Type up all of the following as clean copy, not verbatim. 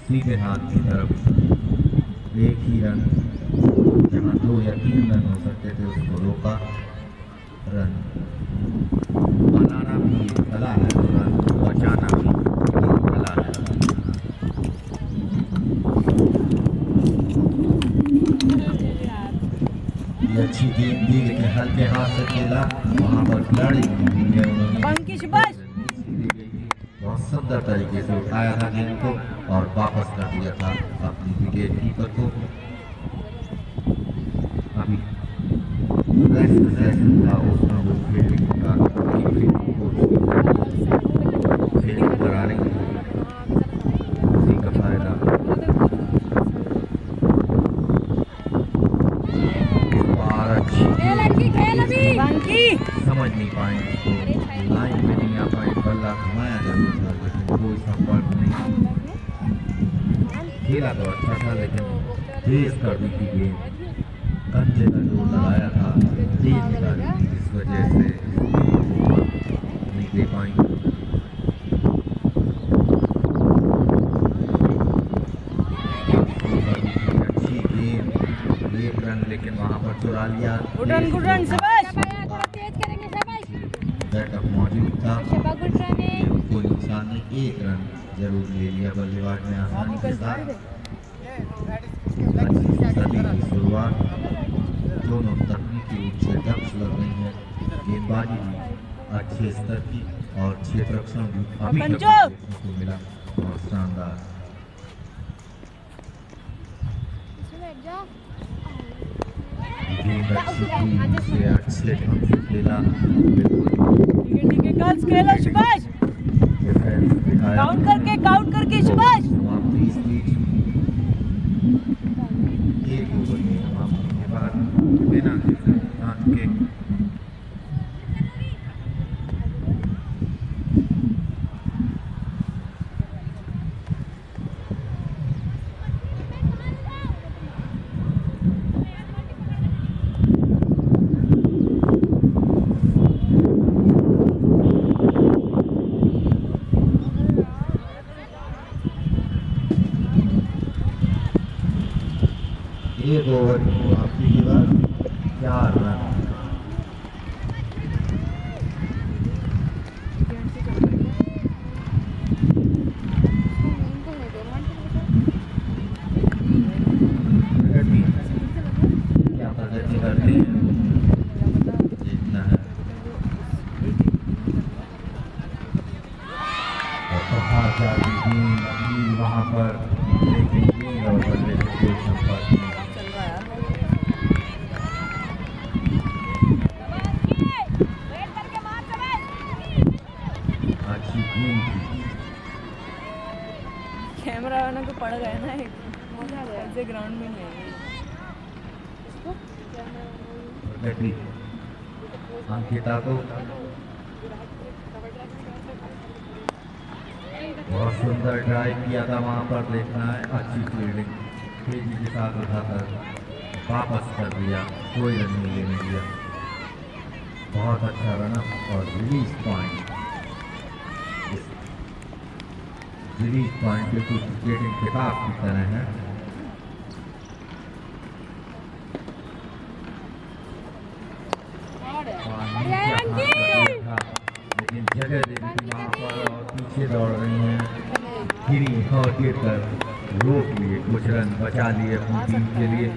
सीधे हाथ की तरफ एक ही रन, जहाँ 2 या 3 रन हो सकते थे उसको रोका। रन बनाना भी एक कला है और रन बचाना भी एक कला है। ये अच्छी गेंद थी लेकिन हल्के हाथ से खेला, वहाँ पर खिलाड़ी बहुत सुंदर तरीके से उठाया था गेंद को और वापस कर दिया था अपनी विकेट कीपर को। अभी रेस्ट सेशन था उसमें वो फील्डिंग का फील्डिंग करा रही थी, उसी का फायदा। समझ नहीं पाए इसको, लाइन में नहीं आ पाए, बल्ला घुमाया जरूर था लेकिन कोई संपर्क नहीं। खेला तो अच्छा था लेकिन तेज कर दी थी गेंद, कंधे का जोर लगाया था, तेज निकाली थी जिस वजह से नहीं दे पाई। अच्छी गेंद, एक रन लेकिन वहां पर चुरा लिया। बैटअप मौजूद था, कोई नुकसान नहीं, एक रन जरूर ले लिया बल्लेबाज ने आसानी के साथ। सदी की शुरुआत, दोनों तकनीकी रूप से दक्ष लग रही है, गेंदबाजी भी अच्छे स्तर की और क्षेत्ररक्षण भी अभी तक देखने को मिला और शानदार। गेंद अच्छी थी, उसे अच्छे ढंग से खेला, काउंट करके सुभाष समाप्ति इस बीच एक ओवर में समाप्ति के बाद बिना किसी नुकसान के एक ओवर की समाप्ति के बाद 4 रन। क्या प्रगति करते हैं देखना है। और वहाँ पर लेकिन और बल्ले से कोई संपर्क नहीं। कैमरा वाला को पड़ गया ना, ऐसे ग्राउंड में नहीं है। अंकिता को बहुत सुंदर ड्राइव किया था, वहां पर देखना है, अच्छी फील्डिंग तेजी के साथ उठाकर वापस कर दिया, कोई रन नहीं लेने दिया। बहुत अच्छा रनअप और रिलीज पॉइंट, रिलीज पॉइंट पे कुछ क्रिकेटिंग किताब की तरह है। लेकिन जगह दे दी वहाँ पर और पीछे दौड़ रही हैं, गिरी और गिर कर रोक लिए, कुछ रन बचा लिए अपनी टीम के लिए।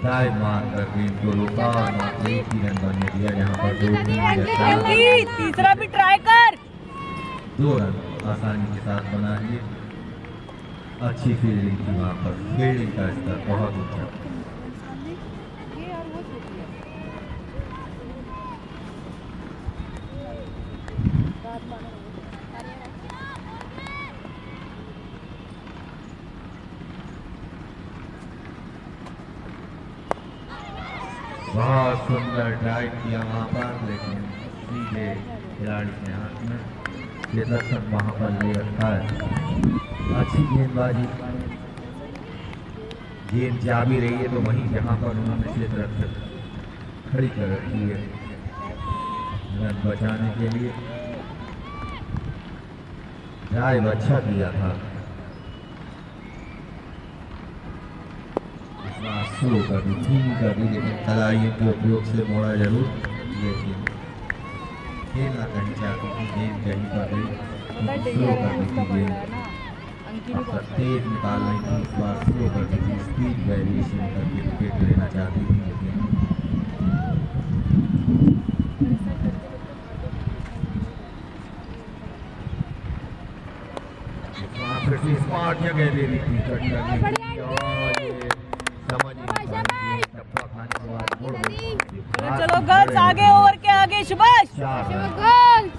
डाइव मार कर गेंद को रोका, मात्र एक ही रन बनने दिया, जहाँ पर 2 तीसरा भी ट्राई कर। 2 रन आसानी के साथ बना लिए। अच्छी फील्डिंग थी वहाँ पर, फील्डिंग का स्तर बहुत ऊंचा। बहुत सुंदर ड्राइव किया वहाँ पर, लेकिन सीधे खिलाड़ी के हाथ में क्षेत्ररक्षक वहाँ पर ले रखा है। अच्छी गेंदबाजी, गेंद जा भी रही है तो वहीं जहाँ पर उन्होंने क्षेत्ररक्षक खड़ी कर रखी है रन बचाने के लिए। ड्राइव अच्छा किया था, स्लो कर दी, धीमी कर दी, लेकिन कलाइयों के उपयोग से मोड़ा जरूर, लेकिन खेलना कहीं चाहती थी, गेंद कहीं पर गई, पता है स्लो डेंजर कर है दी उसका थी पड़ गेंद। रहा है ना अंकी नहीं अब पहुंच तक तेज निकाल रही थी, इस बार स्लो कर दी थी, स्पीड वेरिएशन करके विकेट लेना चाहती थी, लेकिन वहाँ फिर से स्मार्ट जगह ले ली थी, कट करने की, और ये समझ ही नहीं पाई, टप्पा खाने के बाद मुड़ गई। चलो गर्ल्स आगे, ओवर के आगे सुभाष। चार रन। गोल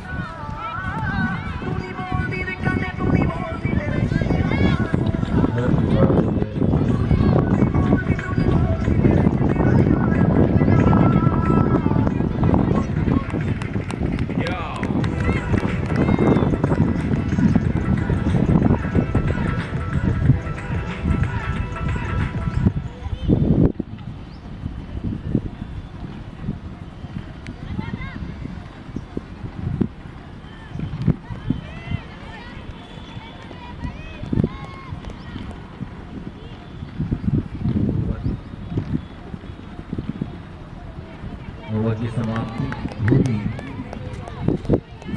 ओवर की समाप्ति हुई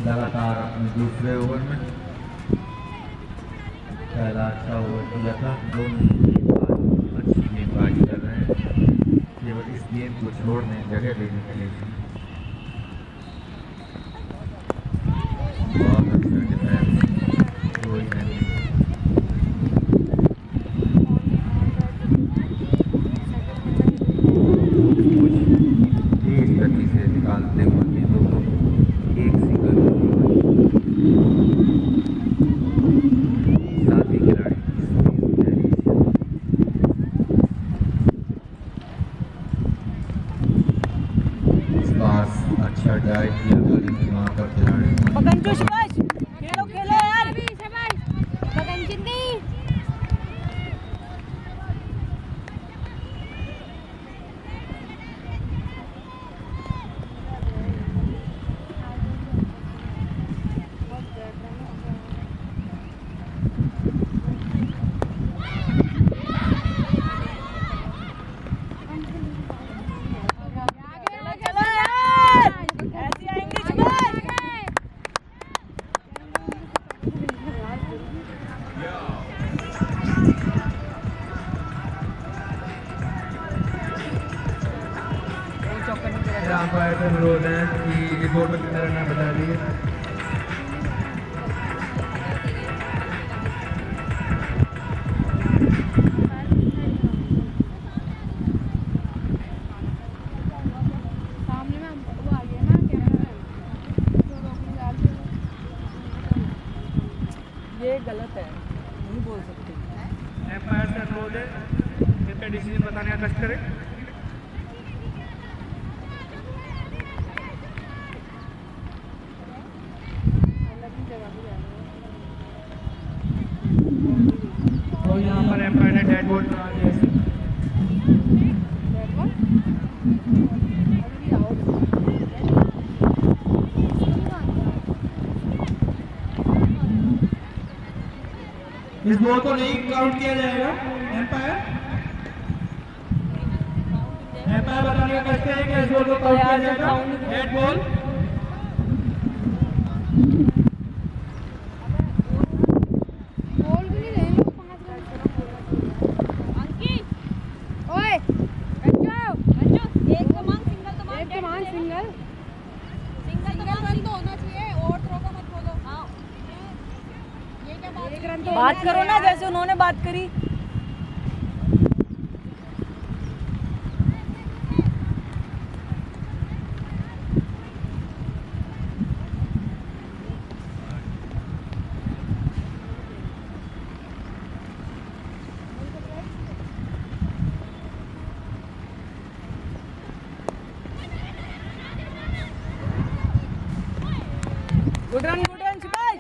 लगातार अपने दूसरे ओवर में। पहला अच्छा ओवर किया था, दोनों गेंदबाज अच्छी गेंदबाजी कर रहे हैं, केवल इस गेंद को छोड़ने जगह देने के लिए। बहुत अच्छा डिफेंस, कोई नहीं। तेज गति से निकालते हुए गेंदों को एक सिंगल साथी खिलाड़ी की स्पीड वेरिएशन। इस पास अच्छा डाइव किया गली की वहाँ पर खिलाड़ी पकंजू सुभाष, खेलो खेलो यार। बगन चिंदी चलो यार, ऐसी आएंगे सुभाष। अंपायर से अनुरोध है कि रिपोर्ट में कितना रन बता दिए। सामने में वो आ गया ना कैमरा तो रोकने जा रहे ये गलत है, नहीं बोल सकते। एम्पायर से अनुरोध है कृपया डिसीजन बताने का कष्ट करें। अलग ही जगह पे जा रहे और यहाँ पर एम्पायर ने डेड बॉल बना दिया है। बैट बॉल अभी भी आओ इस बॉल को नहीं काउंट किया जाएगा। एम्पायर एम्पायर बताने का कष्ट करें कि इस बॉल को काउंट किया जाएगा। डेड बॉल गोल भी नहीं रहे लोग 5 रन अंकी ओए बच्चों एक तो मान सिंगल तो एक तो मान सिंगल रन तो होना चाहिए, और थ्रो का मत बोलो। हाँ, ये क्या बात एक रन तो बात करो ना जैसे उन्होंने बात करी। Good run Subhash.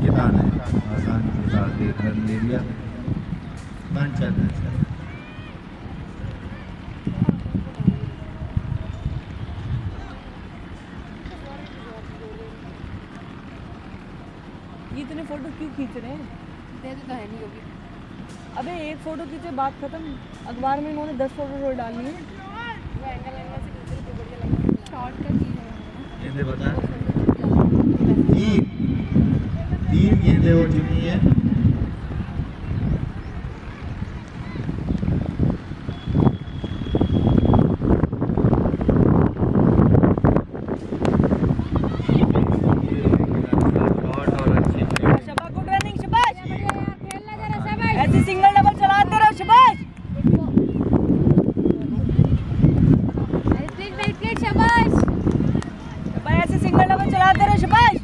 किसान है, आसानी के साथ एक रन ले लिया। 5 रन। इतने फोटो क्यों खींच रहे हैं? दे दे तो है नहीं होगी। अबे एक फोटो खींचे बात खत्म। अखबार में इन्होंने 10 फोटो रोज डालनी है। वो एंगल एंगल से दूसरे को बढ़िया लगेगा। शॉर्ट का चीज है गेंदे बता, तीन गेंदें हो चुकी हैं। शबाश, गुड रनिंग, शबाश। खेलना जरा शाबाश। ऐसे सिंगल डबल चलाते रहो, शबाश। प्लीज प्लीज शाबाश। भाई ऐसे सिंगल डबल चलाते रहो, शबाश।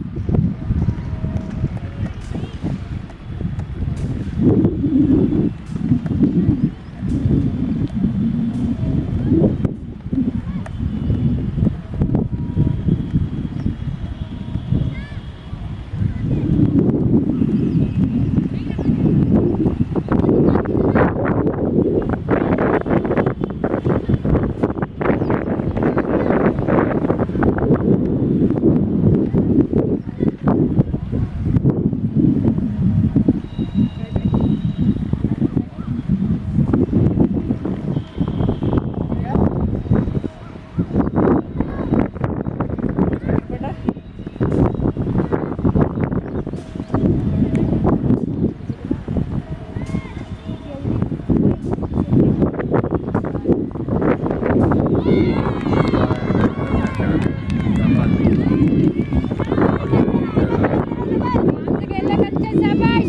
खेलना कच्चे शाबाश।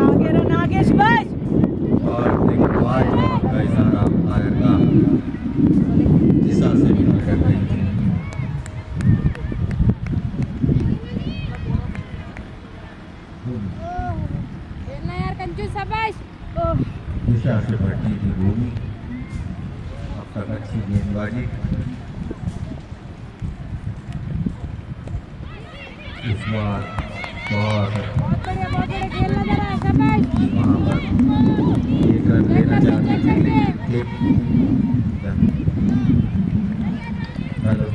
आगे रन, आगे, शबाश। और देखिए आज आपका इशारा अंपायर का दिशा से भी भटक गई थी। खेलना यार कंजूस शाबाश। दिशा से भटकी थी भूमि। अब तक अच्छी गेंदबाजी। इस बार बहुत बहुत बढ़िया खेलना जरा शाबाश। वहाँ पर एक रन लेना चाहती थी लेकिन हेलो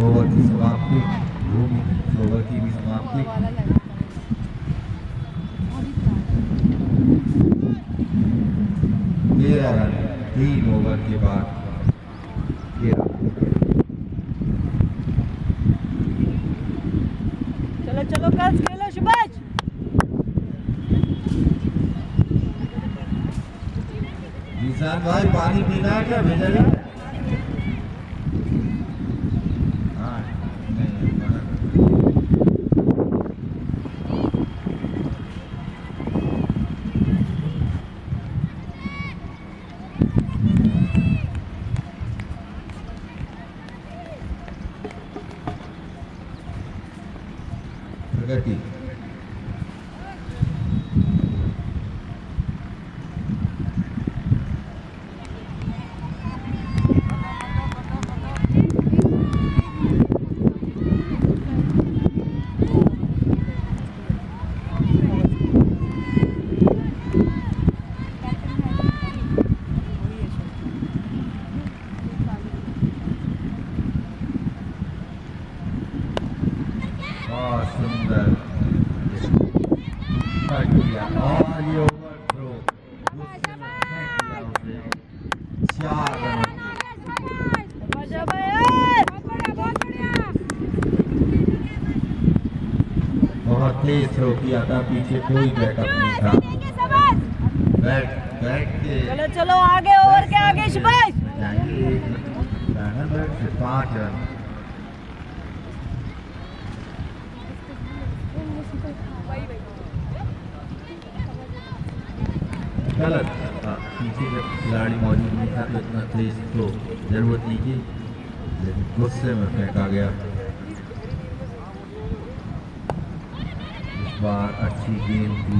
ओवर की समाप्ति। भूमि ओवर की भी समाप्ति। 13 रन 3 ओवर के बाद 13। चलो चलो कस खेलो, शबाश। निशान भाई पानी पीना है क्या? भेजा जाए? हाँ, नहीं, मना कर। प्रगति बहुत सुंदर कट किया और ये ओवर थ्रो गुस्से में फेंक दिया उसे। 4 रन बहुत तेज थ्रो किया था, पीछे कोई बैकअप नहीं था। बैट के चलो चलो आगे, ओवर के आगे, शबाश। जाएंगे 5 रन। गलत था, पीछे जब खिलाड़ी मौजूद नहीं था तो इतना तेज तो जरूरत नहीं की, लेकिन गुस्से में फेंका गया। इस बार अच्छी गेंद थी।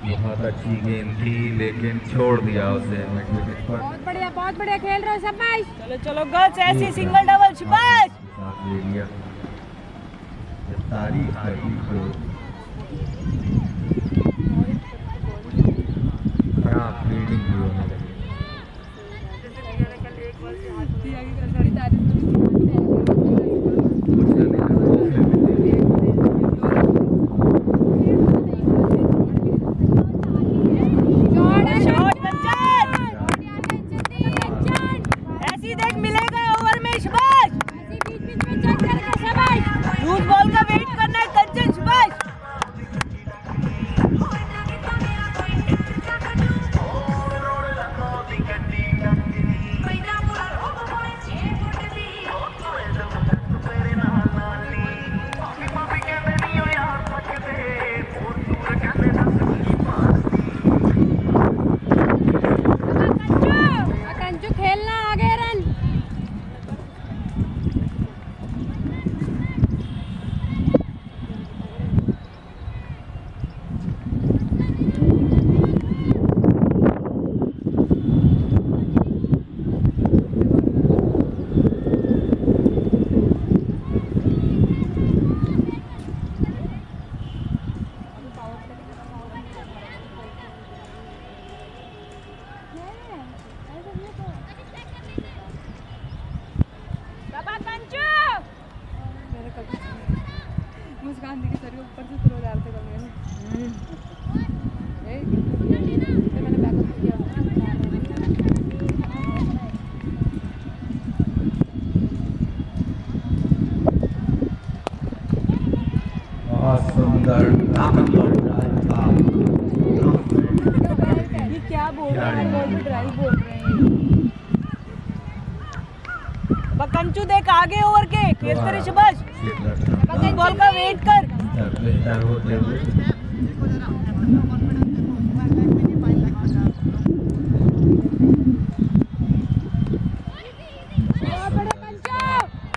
बहुत अच्छी गेंद थी लेकिन छोड़ दिया उसे मिड विकेट पर। बहुत बढ़िया खेल रहे हो शाबाश। चलो चलो गर्ल्स, ऐसी सिंगल डबल शाबाश। साथ ले लिया। ये तारीफ करती तो खराब फील्डिंग भी होने लगी। थोड़ी तारीफ कुछ नहीं है, वो फिर भी दे दिया। शॉट कंचन, ऐसी देख मिलेगा ओवर में शाबाश। लूज बॉल का वेट करना है कंचन शाबाश। कंचू खेलना आगे रन। मुस्कान दी के सर के ऊपर से थ्रो डाल के मैंने बैकअप किया। बहुत सुंदर ताकतवर ड्राइव था। ये क्या बोल रहे हैं, बॉल पे ड्राइव बोल रहे हैं। कंचू देख आगे ओवर के खेलते रहे शाबाश। बॉल का वेट कर। बेहतर होते हुए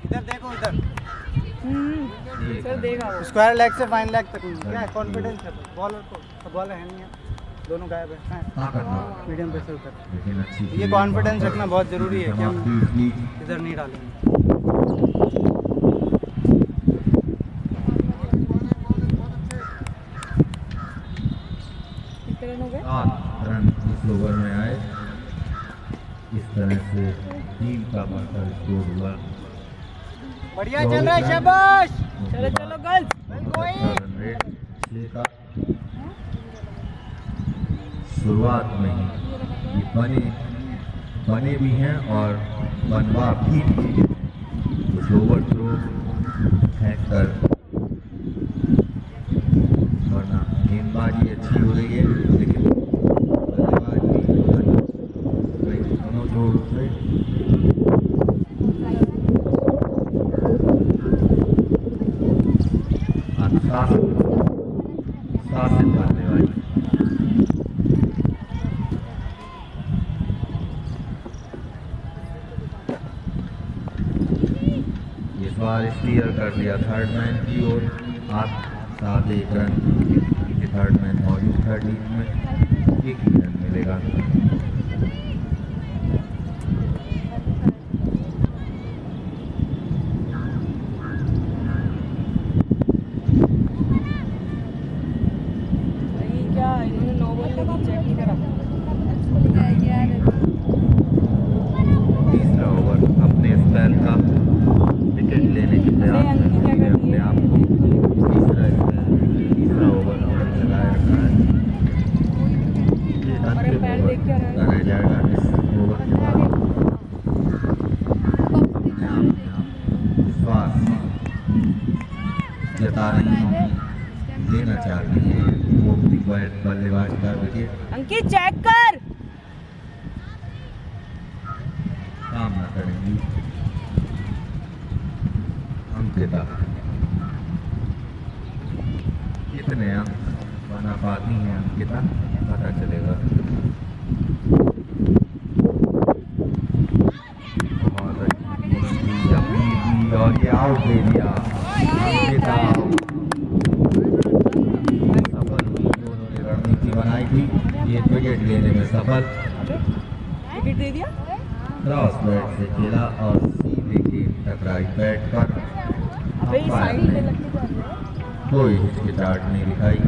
इधर देखो इधर सर देखा वो। स्क्वायर लेग से फाइन लेग तक क्या कॉन्फिडेंस है बॉलर को। बॉलर है नहीं है, दोनों गायब है। मीडियम प्रेशर तक लेकिन अच्छी ये कॉन्फिडेंस रखना बहुत जरूरी है कि हम इधर नहीं डालेंगे। कितने रन हो गए? 7 रन इस ओवर में आए। इस तरह से टीम का बढ़कर स्कोर हुआ। बढ़िया चल रहा है शाबाश। चलो चलो गर्ल्स। रन रेट 6 का। शुरुआत में ही ये बने भी हैं और बनवा भी दिए। कुछ ओवर थ्रो फेंक कर, वरना गेंदबाजी अच्छी हो रही है लेकिन बल्लेबाजी दोनों जोड़ से शासित बल्लेबाजी। इस बार स्टीयर कर दिया थर्ड मैन की ओर। 7 रन थर्ड मैन मौजूद था टीम में। 1 ही रन मिलेगा। क्या इन्होंने नो बॉल लेकिन चेक नहीं करा। तीसरा ओवर अपने स्पेल का विकेट लेने के प्रयास में अपने आप को। तीसरा ओवर उन्होंने लगाया रखा है। ये अंतिम ओवर लगाया जाएगा इस ओवर के बाद। विश्वास जता रही हैं, लेना चाहती है ओपनिंग बल्लेबाज का विकेट। अंकित चेक कर। काम न करेंगी अंकिता। कितने अंक बना पाती हैं अंकिता, पता चलेगा। बहुत अच्छी अपील दी और ये आउट दे दिया। अंकिता सफल हुई। दोनों ने रणनीति बनाई थी, ये विकेट लेने में सफल। विकेट दे दिया। क्रॉस बैट से खेला और सीधे गेंद टकराई बैट पर। अबे इस अंपायर साइड पे ने लगती जा रही है। कोई हिचकिचाहट नहीं दिखाई,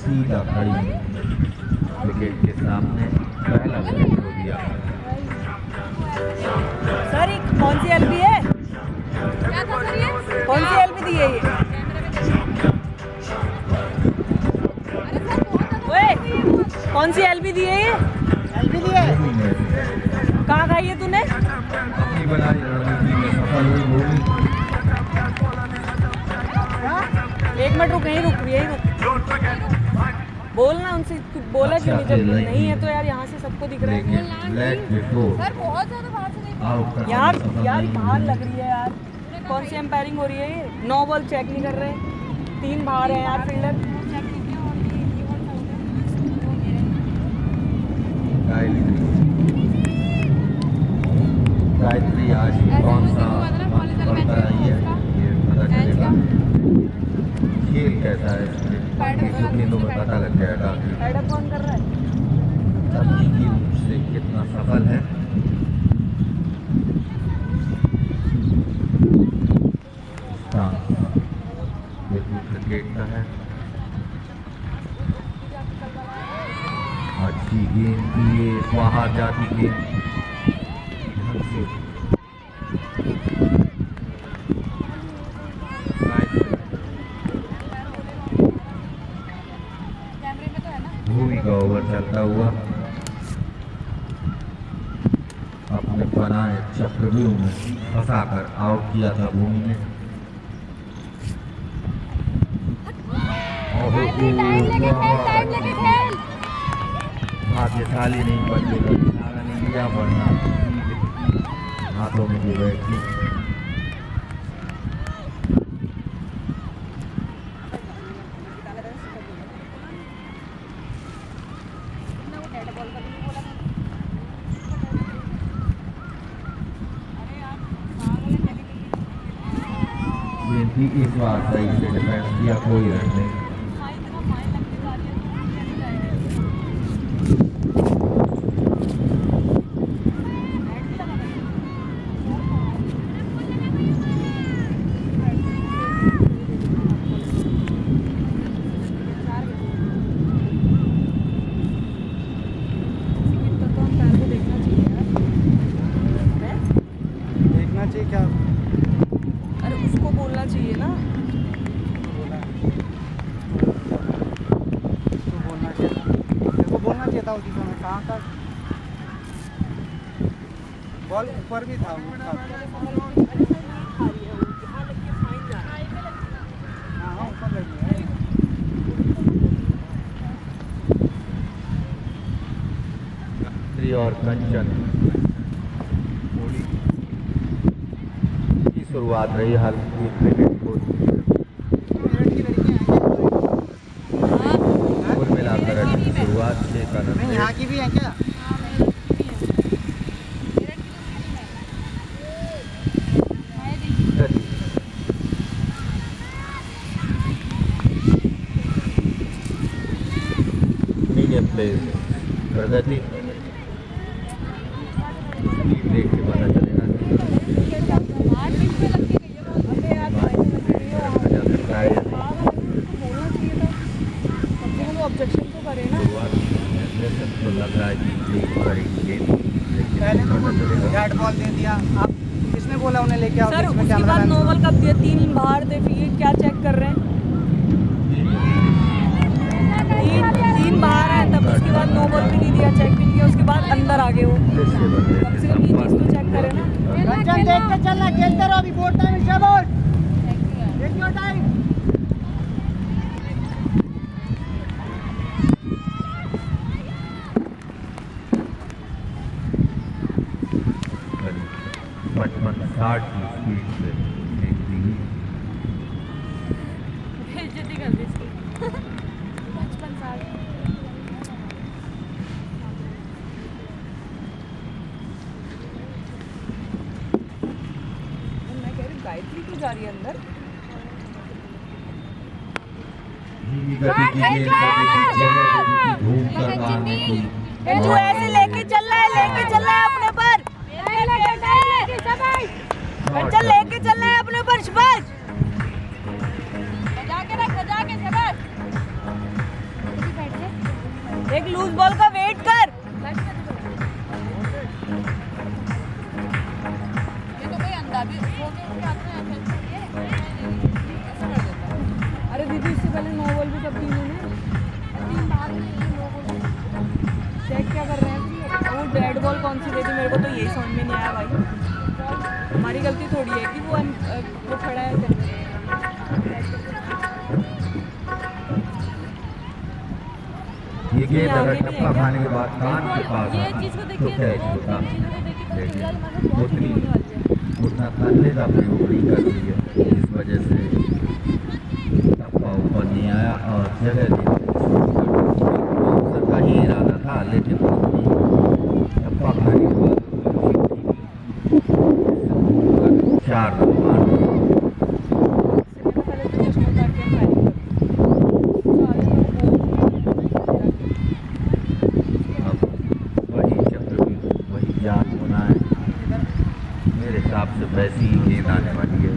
सीधा खड़ी विकेट के सामने पहला विकेट हो दिया। सर ये कौन सी एलबी है? क्या था सर ये? कौन सी एलबी दी है ये? अरे सर बहुत ओए कौन सी एलबी दी है ये? एलबी दी है। भूमि में कहाँ खाई है तूने? अपनी बनाई रणनीति में सफल हुई भूमि। एक मिनट रुक, यहीं रुक, यहीं रुक। बोलना उनसे, तू बोला क्यों नहीं? जब नहीं है तो यार यहाँ से सबको दिख रहा है। लेकिन लेग बिफोर सर बहुत ज्यादा बाहर से नहीं आउट का यार सफल यार नहीं बाहर हुई। लग रही है यार। कौन सी एम्पायरिंग हो रही है ये? 9 बॉल चेक नहीं कर रहे, 3 बाहर है यार फील्डर। चेक नहीं किया और ये बॉल आउट है वो मेरे गायत्री आज कौन सा मंच पर आई है ये पता चलेगा। खेल कैसा है इसमें कुछ दिनों में पता लग जाएगा कि हेडर कौन कर रहा है? तकनीकी रूप से कितना सफल है। स्टांस बिल्कुल क्रिकेट का है। अच्छी गेंद की ये बाहर जाती गेंद ढंग से कैमरे में तो है ना। भूमि का ओवर चलता हुआ अपने बनाए चक्रव्यूह में फंसाकर आउट किया था भूमि ने। टाइम लेके खेल। भाग्यशाली नहीं बल्ले का किनारा नहीं लिया, वरना हाथों में भी बैठी। गेंद इस बार सही से डिफेंस किया, कोई रन नहीं। देखना चाहिए क्या अरे उसको बोलना चाहिए ना। बोला है। उसको बोलना चाहिए था। तेरे को बोलना चाहिए था उसी समय। कहाँ था बॉल? ऊपर भी था हाँ ऊपर लगी है। गायत्री और कंचन की शुरुआत रही हल्की क्रिकेट को मेरठ की लड़कियाँ हैं कुल मिलाकर अच्छी शुरुआत से क्या? नहीं यहाँ की भी हैं क्या? मीडियम प्लेस प्रगति देख के पता चलेगा कि जा सकता है या नहीं। बोलना चाहिए था, कम से कम वो ऑब्जेक्शन तो करे ना। शुरुआत में तो लग रहा है कि ठीक करेगी गेंद, लेकिन पहले तो पता चलेगा। बैट बॉल दे दिया। आप किसने बोला उन्हें लेके आओ? सर इसमें उसके कैमरा बाद मैन- 9 बॉल कब दिया? 3 बाहर थे, फिर ये क्या चेक कर रहे हैं? 3 बाहर है, तब उसके बाद 9 बॉल भी नहीं दिया, चेक भी नहीं किया, उसके बाद अंदर आ गए वो। इससे बंदे कम से कम ये चीज़ तो चेक करे ना। कंचन देख के चलना, खेलते रहो। अभी बोर्ड टाइम है, बोर्ड टेक योर टाइम। पचपन 60 की स्पीड से फेंक दी गई। बेइज्जती कर दी इसकी। 55 साल। मैं कह रही गायत्री क्यों जा रही है अंदर? धीमी गति की गेंद पर लेकिन जगह देने की धूम हॉकी ये तू ऐसे लेके चल रहा है अपने पर। चल लेके चल रहा है अपने पर शबाश। बजा के शबाश। एक लूज बॉल का वेट कर। ये तो कोई अंदाज़ अरे दीदी इससे पहले 9 बॉल भी कब दी इन्होंने? चेक क्या कर रहे हैं? वो डेड बॉल कौन सी देती मेरे को तो यही समझ में नहीं आया भाई। हमारी गलती थोड़ी है कि वो खड़ा है करने। ये गेंद अगर टप्पा खाने के बाद कान के पास तो कैच होता, लेकिन उतना तल्ले का प्रयोग नहीं कर दिया, इस वजह से टप्पा ऊपर नहीं आया और जगह का ही इरादा था, लेकिन टप्पा खाने के बाद 4 रन मार दिए। मेरे हिसाब से वैसी ही गेंद आने वाली है।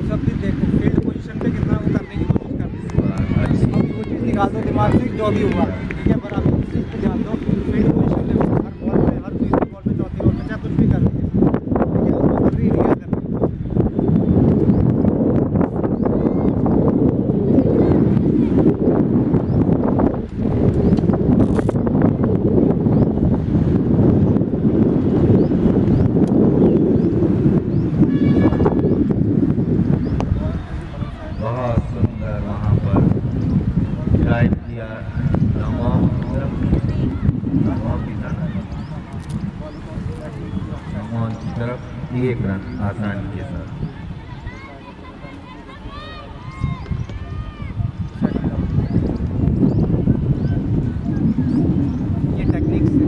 सब चीज़ देखो, फील्ड पोजीशन पे कितना वो करने की कोशिश कर रहे हैं। वो चीज़ निकाल दो दिमाग से जो भी हुआ, ठीक है, पर आप इस चीज़ पे ध्यान दो। फील्ड पोजीशन पे हर बॉल पे, हर तीसरी बॉल पे, चौथी बॉल पे, चाहे कुछ भी कर रहे हैं, ठीक है, उसको कर रही है करनी। बहुत सुंदर वहाँ पर ड्राइव किया नमॉम की तरफ 1 रन आसानी के साथ। ये टेक्निक से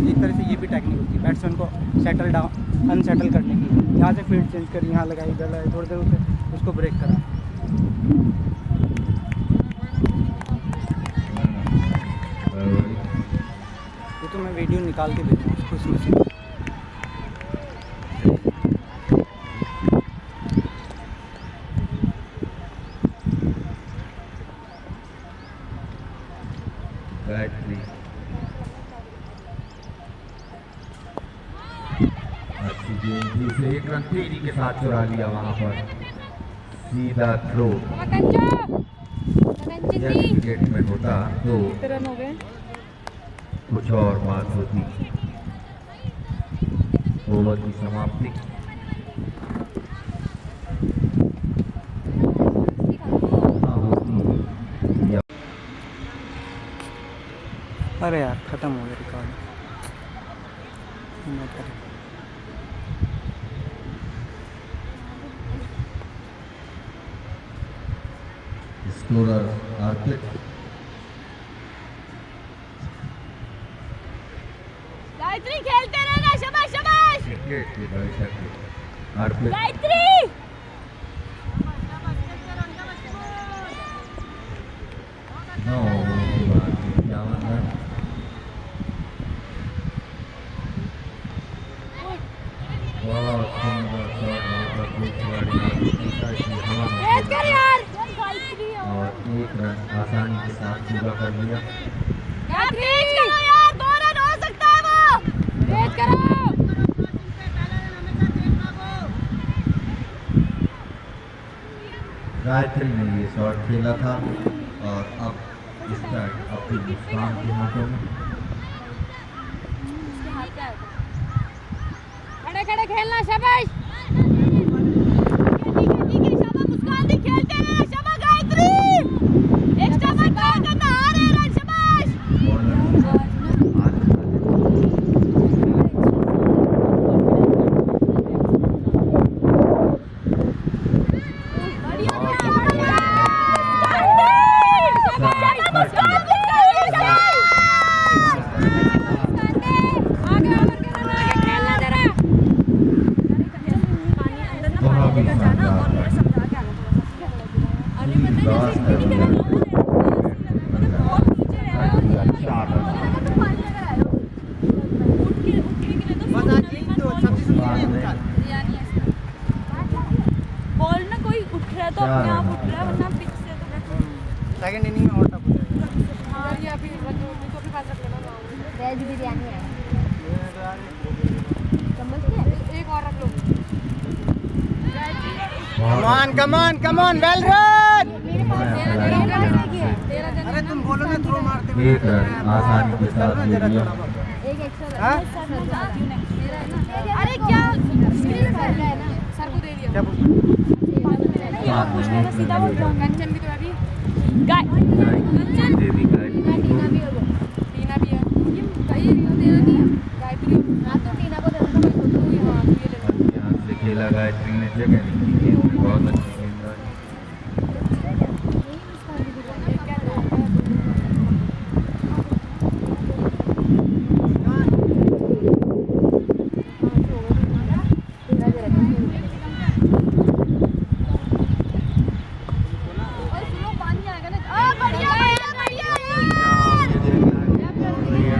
एक तरह से ये भी टेक्निक होती है बैट्समैन को सेटल डाउन अनसेटल करने की। यहाँ से फील्ड चेंज करी, यहाँ लगाई, इधर लगाई, थोड़ी देर उसे उसको ब्रेक करा। ये तो मैं वीडियो निकाल के भेजूँ उसको इसमें से। गायत्री अच्छी गेंद से 1 रन तेजी के साथ चुरा लिया वहाँ पर, सीधा थ्रो। यदि विकेट में होता तो रन हो गए। कुछ और बात होती। ओवर की समाप्ति। अरे यार ख़त्म हो गया रिकॉर्ड। स्कोरर अर्पित। गायत्री खेलते रहना, शाबाश शाबाश। क्रिकेट के दर्शक अर्पित गायत्री नौ ओवर के बाद 51 रन। बहुत सुंदर शॉट वहाँ पर कोई खिलाड़ी हवा में कर यार। और 1 रन आसानी के साथ पूरा कर लिया। तेज करो यार, 2 रन हो सकता है वो। तेज करो। गायत्री ने ये शॉट खेला था और अब इस टाइम अपनी मुस्कान के हाथों में। खड़े खड़े खेलना, शाबाश। ठीक है शाबाश, मुस्कान दी, खेलते रहना, शाबाश गायत्री। एक्स्ट्रा मत करना, आ रहे रन, शाबाश। अपने आप रन। उठ रहा है वरना पिच से तो सेकंड इनिंग में और टफ हो जाएगा। हाँ ये अभी तो भी बात रख लेना वेज बिरयानी है ये तो यार समझ के एक और रख लो कम ऑन वेल रन। मेरे पास अरे तुम बोलो ना थ्रो मारते हुए। एक रन आसानी के साथ ले जरा लिया। थोड़ा बहुत। एक एक्स्ट्रा हाँ? अरे क्या सर का है ना सर को दे दिया क्या बोल साथ में एक सीधा बोल रहा हूँ कंचन भी तो अभी गाय गाय दे दी गाय टीना भी होगा टीना भी है भाई ये देना नहीं है गायत्री हाँ तो टीना को देना तो मैं खुद को हाँ ये ले यहाँ से खेला गायत्री ने जगह